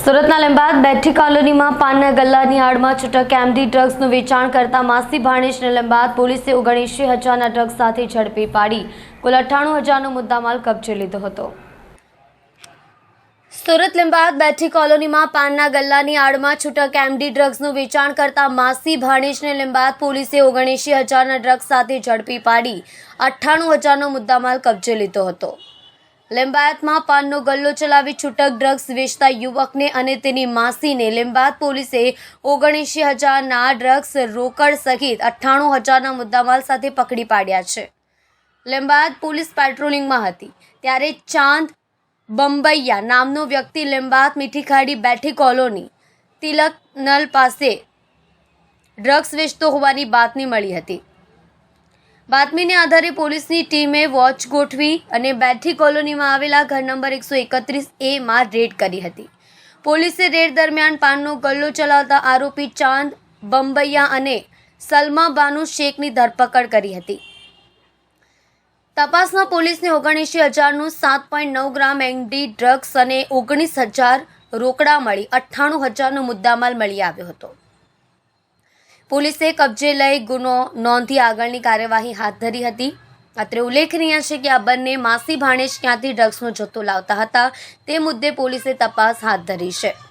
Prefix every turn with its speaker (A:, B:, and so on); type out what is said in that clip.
A: સુરતના લીંબાયત બેઠી કોલોનીમાં પાનના ગલ્લાની આડમાં છૂટક એમડી ડ્રગ્સનું વેચાણ કરતા માસી ભાણેજને લીંબાયત પોલીસે 79,000ના ડ્રગ્સ સાથે ઝડપી પાડી કુલ 98,000નો મુદ્દામાલ કબજે લીધો હતો। સુરત લીંબાયત બેઠી કોલોનીમાં પાનના ગલ્લાની આડમાં છૂટક એમડી ડ્રગ્સનું વેચાણ કરતા માસી ભાણેજને લીંબાયત પોલીસે 79,000ના ડ્રગ્સ સાથે ઝડપી પાડી 98,000નો મુદ્દામાલ કબજે લીધો હતો। લીંબાયતમાં પાનનો ગલ્લો ચલાવી છૂટક ડ્રગ્સ વેચતા યુવકને અને તેની માસીને લીંબાયત પોલીસે 79,000ના ડ્રગ્સ રોકડ સહિત 98,000ના મુદ્દામાલ સાથે પકડી પાડ્યા છે। લીંબાયત પોલીસ પેટ્રોલિંગમાં હતી ત્યારે ચાંદ બંબૈયા નામનો વ્યક્તિ લીંબાયત મીઠીખાડી બેઠી કોલોની તિલક નલ પાસે ડ્રગ્સ વેચતો હોવાની બાતમી મળી હતી। બાતમીને આધારે પોલીસની ટીમે વોચ ગોઠવી અને બેઠી કોલોનીમાં આવેલા ઘર નંબર 131A માં રેડ કરી હતી। પોલીસે રેડ દરમિયાન પાનનો ગલ્લો ચલાવતા આરોપી ચાંદ બંબૈયા અને સલમા બાનુ શેખની ધરપકડ કરી હતી। તપાસમાં પોલીસને 79,000નું 7.9 ગ્રામ એમડી ડ્રગ્સ અને 19,000 રોકડા મળી 98,000નો મુદ્દામાલ મળી આવ્યો હતો। પોલીસે કબજે લઈ ગુનો નોંધી આગળની કાર્યવાહી હાથ ધરી હતી। અત્રે ઉલ્લેખનીય છે કે આ બંને માસી ભાણેજ ક્યાંથી ડ્રગ્સનો જથ્થો લાવતા હતા તે મુદ્દે પોલીસે તપાસ હાથ ધરી છે।